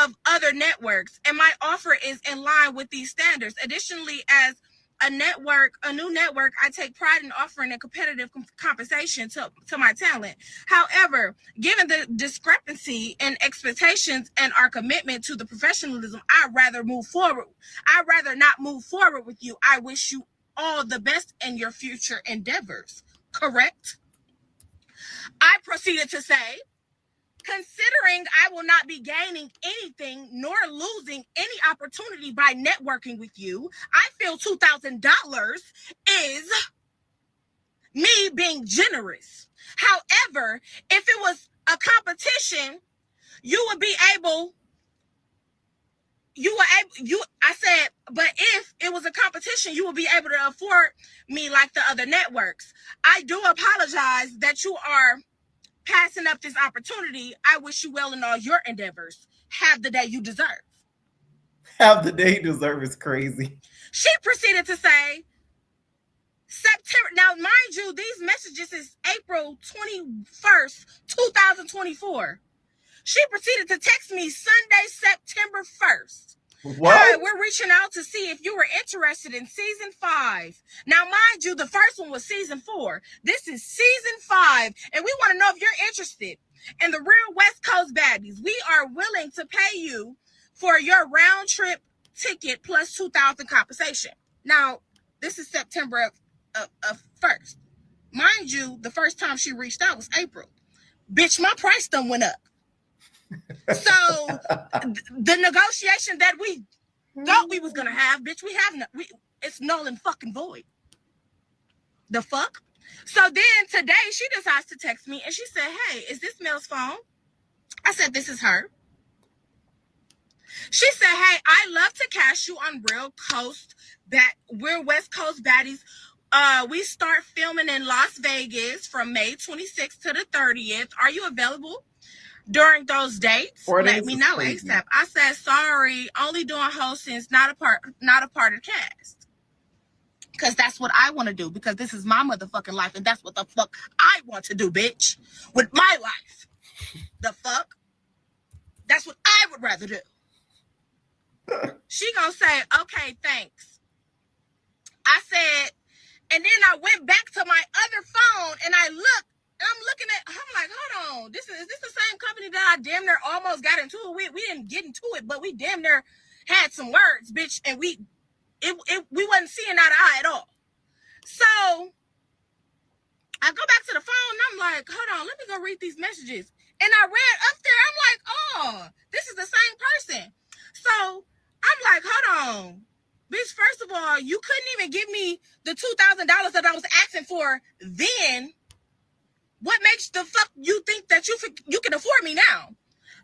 of other networks, and my offer is in line with these standards. Additionally, as a new network, I take pride in offering a competitive compensation to my talent. However, given the discrepancy in expectations and our commitment to the professionalism, I'd rather not move forward with you. I wish you all the best in your future endeavors. Correct? I proceeded to say, considering I will not be gaining anything nor losing any opportunity by networking with you, I feel $2,000 is me being generous. However, if it was a competition, I said, but if it was a competition, you will be able to afford me like the other networks. I do apologize that you are passing up this opportunity. I wish you well in all your endeavors. Have the day you deserve. Have the day you deserve is crazy. She proceeded to say, September. Now, mind you, these messages is April 21st, 2024. She proceeded to text me Sunday, September 1st. What? Hi, we're reaching out to see if you were interested in season 5. Now, mind you, the first one was season 4. This is season 5, and we want to know if you're interested in the real West Coast baddies. We are willing to pay you for your round trip ticket plus $2,000 compensation. Now, this is September of 1st. Mind you, the first time she reached out was April. Bitch, my price done went up. So the negotiation that we thought we was gonna have, bitch, it's null and fucking void. The fuck? So then today she decides to text me and she said, hey, is this Mel's phone? I said, this is her. She said, hey, I love to cast you on We're West Coast baddies. We start filming in Las Vegas from May 26th to the 30th. Are you available during those dates? Let me know ASAP. I said, sorry, only doing hostings, not a part of the cast. Because that's what I want to do, because this is my motherfucking life, and that's what the fuck I want to do, bitch, with my life. The fuck? That's what I would rather do. She gonna say, okay, thanks. I said, and then I went back to my other phone, and I'm like, hold on, is this the same company that I damn near almost got into it with? We didn't get into it, but we damn near had some words, bitch, and we wasn't seeing eye to eye at all. So I go back to the phone and I'm like, hold on, let me go read these messages. And I read up there, I'm like, oh, this is the same person. So I'm like, hold on. Bitch, first of all, you couldn't even give me the $2,000 that I was asking for then. What makes the fuck you think that you can afford me now?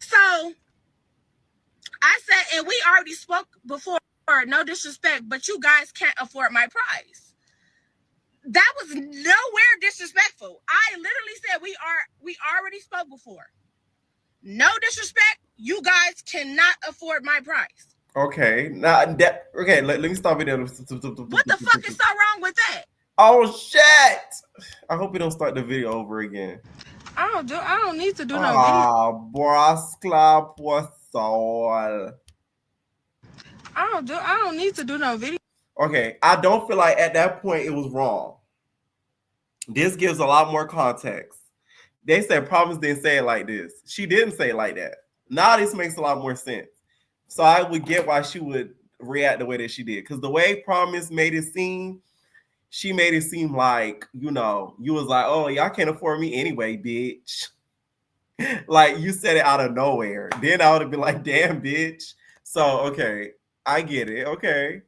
So I said, and we already spoke before, no disrespect, but you guys can't afford my price. That was nowhere disrespectful. I literally said we already spoke before. No disrespect, you guys cannot afford my price. Okay, now that okay, let me stop it there. What the fuck is so wrong with that? Oh shit! I hope we don't start the video over again. I don't need to do no video. Ah, brascla poisol. I don't need to do no video. Okay, I don't feel like at that point it was wrong. This gives a lot more context. They said Promise didn't say it like this. She didn't say it like that. Now this makes a lot more sense. So I would get why she would react the way that she did. Because the way Promise made it seem, she made it seem like, you know, you was like, oh, y'all can't afford me anyway, bitch. Like you said it out of nowhere. Then I would have been like, damn, bitch. So, okay, I get it. Okay.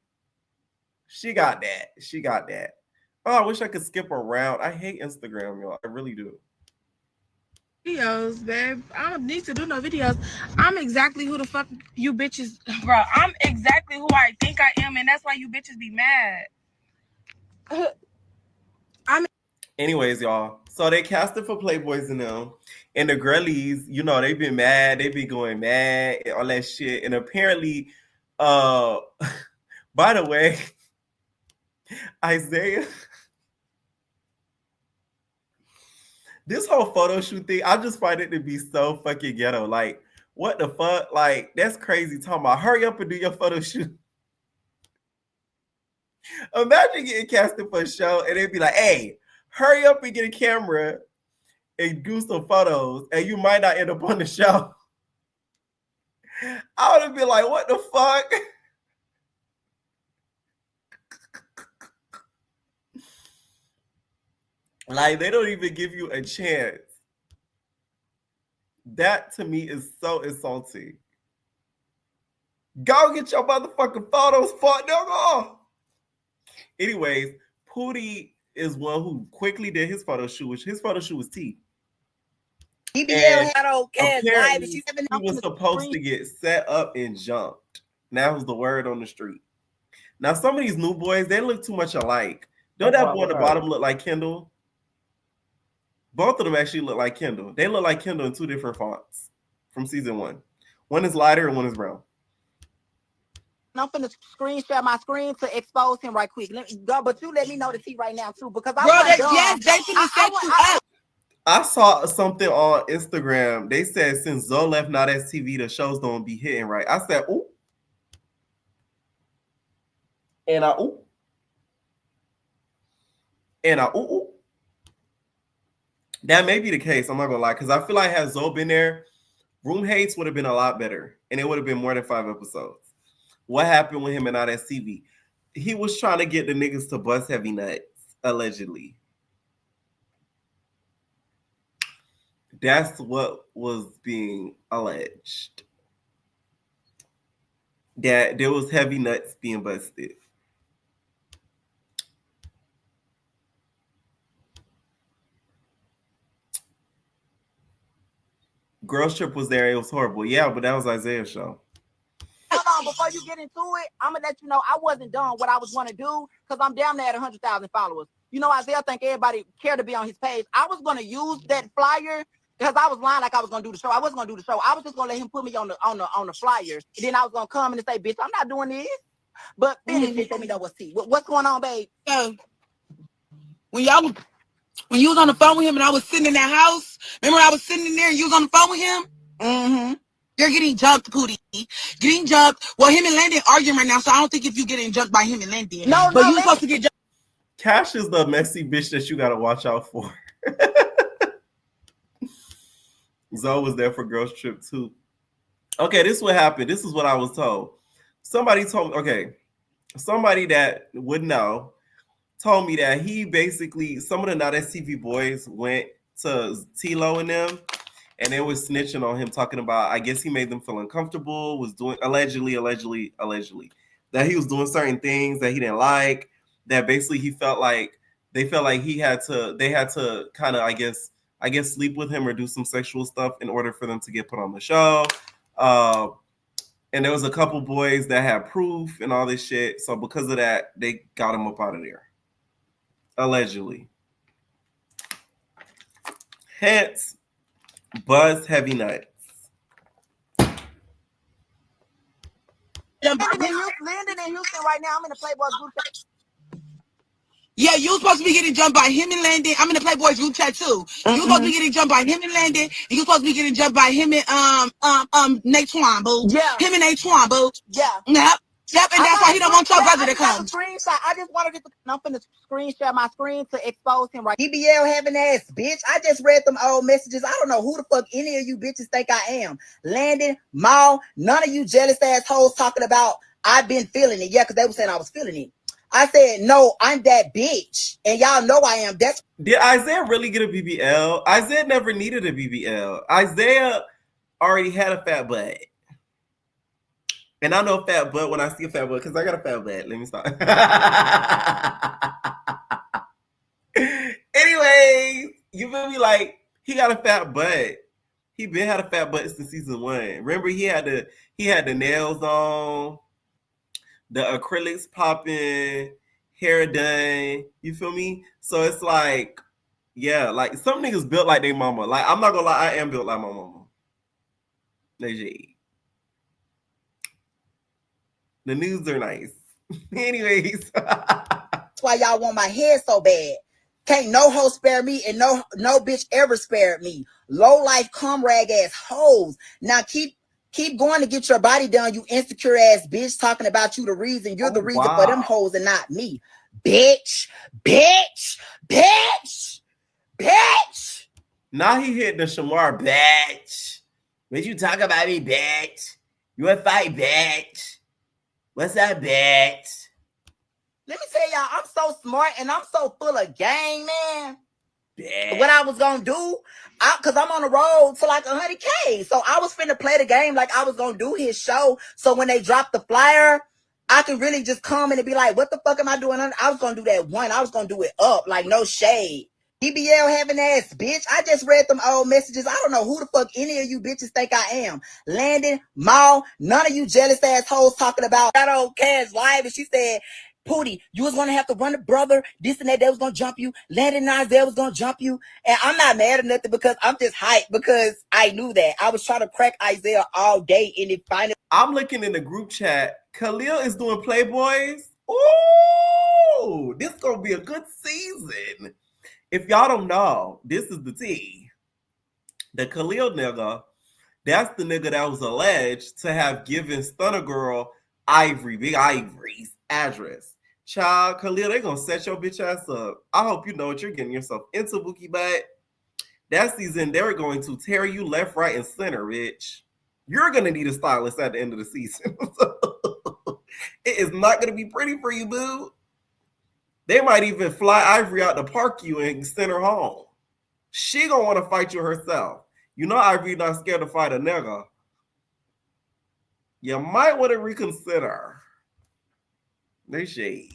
She got that. She got that. Oh, I wish I could skip around. I hate Instagram, y'all. I really do. Videos, babe. I don't need to do no videos. I'm exactly who the fuck you bitches, bro. I'm exactly who I think I am, and that's why you bitches be mad. Anyways, y'all. So they casted for Playboys and them, and the girlies, you know, they've been mad. They've been going mad and all that shit. And apparently, by the way, Isaiah. This whole photo shoot thing, I just find it to be so fucking ghetto. Like, what the fuck? Like, that's crazy. Talking about hurry up and do your photo shoot. Imagine getting casted for a show and they'd be like, hey, hurry up and get a camera and do some photos, and you might not end up on the show. I would have been like, what the fuck? Like, they don't even give you a chance. That to me is so insulting. Go get your motherfucking photos, fuck nigga. Anyways, Pootie is one who quickly did his photo shoot, which his photo shoot was T. He was supposed to get set up and jumped. That was the word on the street. Now, some of these new boys, they look too much alike. Don't that boy on the bottom look like Kendall? Both of them actually look like Kendall. They look like Kendall in two different fonts from season 1. One is lighter and one is brown. I'm finna screen share my screen to expose him right quick. Let me go, but you let me know the tea right now too, because they finna set you up. I saw something on Instagram. They said since Zoe left Not As TV, the shows don't be hitting right. I said, ooh. And I ooh. And I ooh ooh. That may be the case. I'm not gonna lie, because I feel like had Zoe been there, Room Hates would have been a lot better, and it would have been more than 5 episodes. What happened with him and Not As TV? He was trying to get the niggas to bust heavy nuts, allegedly. That's what was being alleged. That there was heavy nuts being busted. Girls Trip was there. It was horrible. Yeah, but that was Isaiah's show. Hold on, before you get into it, I'm gonna let you know I wasn't done what I was gonna do, because I'm down there at 100,000 followers. You know, Isaiah think everybody care to be on his page. I was gonna use that flyer because I was lying like I was gonna do the show. I wasn't gonna do the show. I was just gonna let him put me on the flyer. And then I was gonna come in and say, bitch, I'm not doing this. But finish it, let me know what's tea. What's going on, babe? When you was on the phone with him and I was sitting in that house, remember I was sitting in there and you was on the phone with him? Mm-hmm. You're getting jumped, Pootie. Getting jumped. Well, him and Landon arguing right now, so I don't think if you getting jumped by him and Landon. No, but you supposed to get jumped. Cash is the messy bitch that you gotta watch out for. Zoe was there for Girls Trip too. Okay, this is what happened. This is what I was told. Somebody told me, okay, somebody that would know told me that he basically, some of the Not STV boys went to T-Lo and them, and they was snitching on him, talking about, I guess he made them feel uncomfortable, was doing, allegedly, that he was doing certain things that he didn't like, that basically he felt like, they felt like they had to kind of, I guess, sleep with him or do some sexual stuff in order for them to get put on the show. And there was a couple boys that had proof and all this shit. So because of that, they got him up out of there. Allegedly. Hence, Buzz Heavy Nuts. Landon in Houston right now. I'm in the Playboy group chat. Yeah, you supposed to be getting jumped by him and Landon. I'm in the Playboys group chat too. You supposed to be getting jumped by him and Landon, and you supposed to be getting jumped by him and Nate Twan, boo. Yeah. Him and Nate Twan, boo. Yeah. Yep, and that's why he don't want your brother to come. Screenshot. I just want to get the. I'm finna screenshot my screen to expose him right. DBL having ass bitch. I just read them old messages. I don't know who the fuck any of you bitches think I am. Landon, Maul, none of you jealous assholes talking about I've been feeling it. Yeah, because they were saying I was feeling it. I said, no, I'm that bitch. And y'all know I am. That's Did Isaiah really get a BBL? Isaiah never needed a BBL. Isaiah already had a fat butt. And I know fat butt when I see a fat butt because I got a fat butt. Let me stop. Anyway, you feel me? Like, he got a fat butt. He been had a fat butt since season 1. Remember, he had the nails on, the acrylics popping, hair done. You feel me? So it's like, yeah, like some niggas built like their mama. Like, I'm not gonna lie, I am built like my mama. Legit. The news are nice. Anyways. That's why y'all want my head so bad. Can't no hoe spare me, and no bitch ever spared me. Low life cum rag ass hoes. Now keep going to get your body done, you insecure ass bitch, talking about you the reason. You're the reason for them hoes and not me. Bitch. Now he hit the Shamar, bitch. What you talk about me, bitch? You a fight, bitch? What's up, bitch? Let me tell y'all, I'm so smart and I'm so full of game, man. Bitch. What I was gonna do, because I'm on the road to like 100K. So I was finna play the game like I was gonna do his show. So when they dropped the flyer, I could really just come in and be like, what the fuck am I doing? I was gonna do that one. I was gonna do it up, like no shade. DBL having ass bitch. I just read them old messages. I don't know who the fuck any of you bitches think I am. Landon, Maul, none of you jealous assholes talking about that old Cass live, and she said, Pootie, you was gonna have to run the brother, this and that, they was gonna jump you. Landon and Isaiah was gonna jump you. And I'm not mad or nothing because I'm just hyped because I knew that. I was trying to crack Isaiah all day and it finally. I'm looking in the group chat. Khalil is doing Playboys. Ooh, this is gonna be a good season. If y'all don't know, this is the tea. The Khalil nigga, that's the nigga that was alleged to have given Stunner Girl Ivory, Big Ivory's address. Child, Khalil, they gonna set your bitch ass up. I hope you know what you're getting yourself into, Bookie Butt. That season, they're going to tear you left, right, and center, bitch. You're gonna need a stylist at the end of the season. It is not gonna be pretty for you, boo. They might even fly Ivory out to park you and send her home. She gonna want to fight you herself. You know Ivory not scared to fight a nigga. You might want to reconsider. They shade.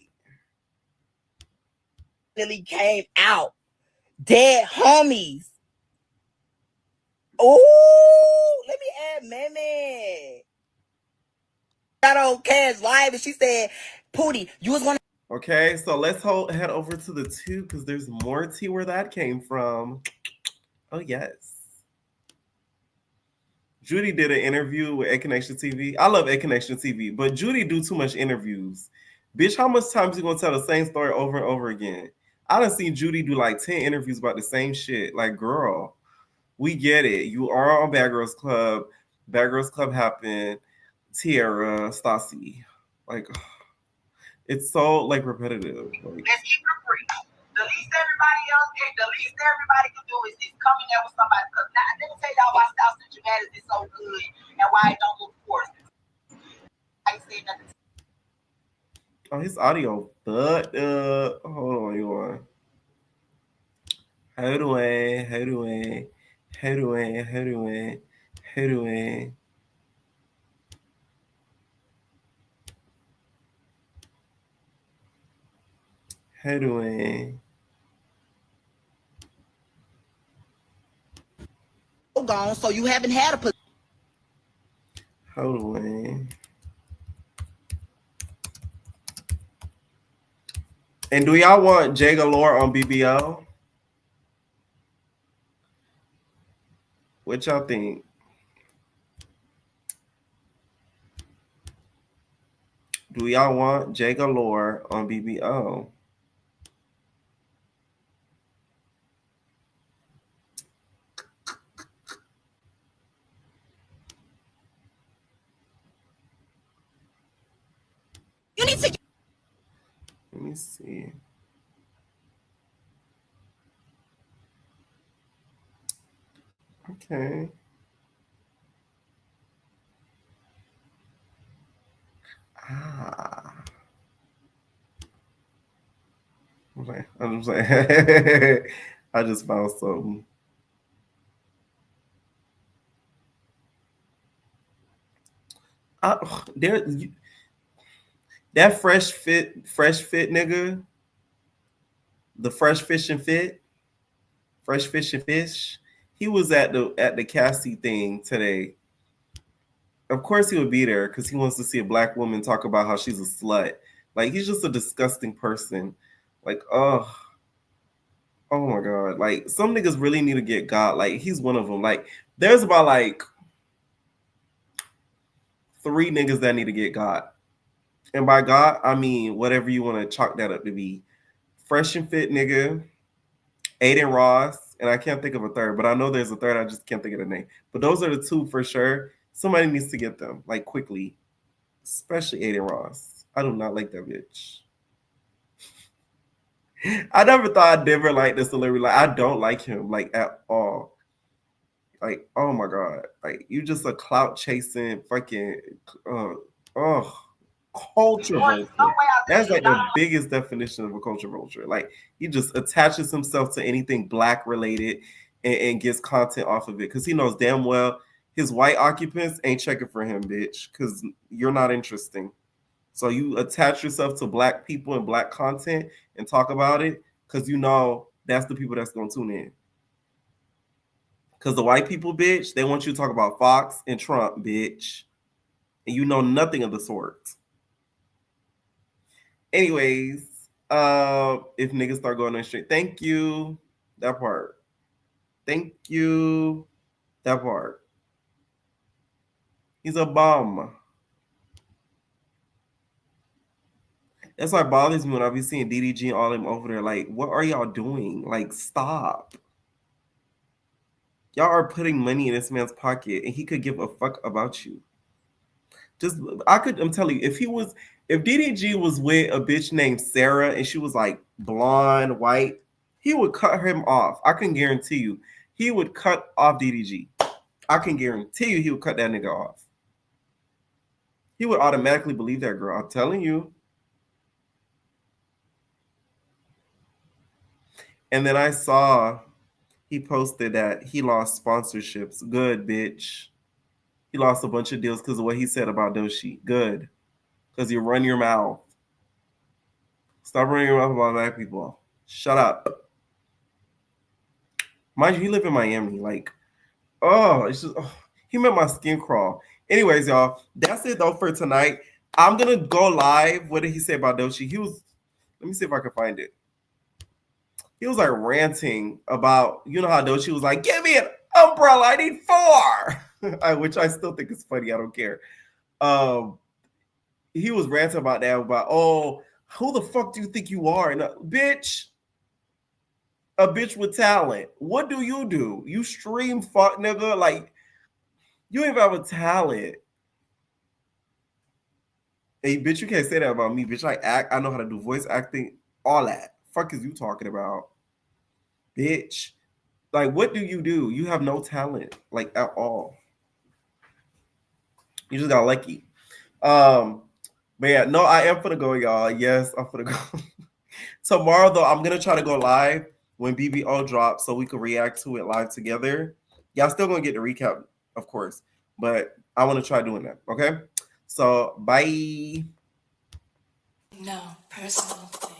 Really came out. Dead homies. Oh, let me add Meme. Got on Cass live and she said, Pootie, you was gonna. Okay, so let's head over to the 2 because there's more tea where that came from. Oh, yes. Judy did an interview with A Connection TV. I love A Connection TV, but Judy do too much interviews. Bitch, how much time is you gonna tell the same story over and over again? I done seen Judy do like 10 interviews about the same shit. Like, girl, we get it. You are on Bad Girls Club. Bad Girls Club happened. Tiara, Stassi. Like, it's so like repetitive. Like, Let's keep it free. The least everybody can do is coming there with somebody. Because now, let me tell y'all why South Central Madness is so good and why it don't look forced. I ain't saying nothing. Oh, his audio fucked up. Hold on, you on. How doing? How doing? How doing? How doing? How doing? How doing? Gone, so you haven't had a. Hold on. And do y'all want Jay Galore on BBO? What y'all think? Do y'all want Jay Galore on BBO? You need to. Let me see. Okay. Ah. I'm saying, I just found something. There, that fresh fit nigga, the fresh fish and fish. He was at the Cassie thing today. Of course he would be there because he wants to see a black woman talk about how she's a slut. Like, he's just a disgusting person. Like, oh my God. Like, some niggas really need to get got. Like, he's one of them. Like, there's about like 3 niggas that need to get got. And by God, I mean whatever you want to chalk that up to be. Fresh and fit nigga, Aiden Ross, and I can't think of a third, but I know there's a third. I just can't think of the name. But those are the 2 for sure. Somebody needs to get them, like, quickly. Especially Aiden Ross. I do not like that bitch. I never thought I'd never like this celebrity. Like, I don't like him, like, at all. Like, oh my God. Like, you just a clout chasing fucking culture vulture. That's like the biggest definition of a culture vulture. Like, he just attaches himself to anything black related and gets content off of it because he knows damn well his white occupants ain't checking for him, bitch, because you're not interesting. So you attach yourself to black people and black content and talk about it because you know that's the people that's going to tune in. Because the white people, bitch, they want you to talk about Fox and Trump, bitch. And you know nothing of the sort. Anyways, if niggas start going on straight, thank you. That part. Thank you. That part. He's a bum. That's why it bothers me when I be seeing DDG and all them over there. Like, what are y'all doing? Like, stop. Y'all are putting money in this man's pocket, and he could give a fuck about you. I'm telling you, if DDG was with a bitch named Sarah and she was like blonde, white, he would cut him off. I can guarantee you, he would cut off DDG. I can guarantee you he would cut that nigga off. He would automatically believe that girl. I'm telling you. And then I saw he posted that he lost sponsorships. Good, bitch. He lost a bunch of deals because of what he said about Doshi. Good. Because you run your mouth. Stop running your mouth about black people. Shut up. Mind you, he live in Miami. Like, it's just, he made my skin crawl. Anyways, y'all, that's it though for tonight. I'm gonna go live. What did he say about Doshi? Let me see if I can find it. He was like ranting about, you know how Doshi was like, give me an umbrella, I need 4. Which I still think is funny. I don't care. He was ranting about that, about, who the fuck do you think you are? And bitch, a bitch with talent. What do? You stream fuck nigga. Like, you ain't even have a talent. Hey, bitch, you can't say that about me, bitch. I know how to do voice acting, all that. Fuck is you talking about? Bitch. Like, what do? You have no talent, like, at all. You just got lucky. But yeah, no, I am gonna go, y'all. Yes, I'm gonna go. Tomorrow, though, I'm gonna try to go live when BBO drops so we can react to it live together. Y'all still gonna get the recap, of course, but I want to try doing that. Okay, so bye. No personal thing.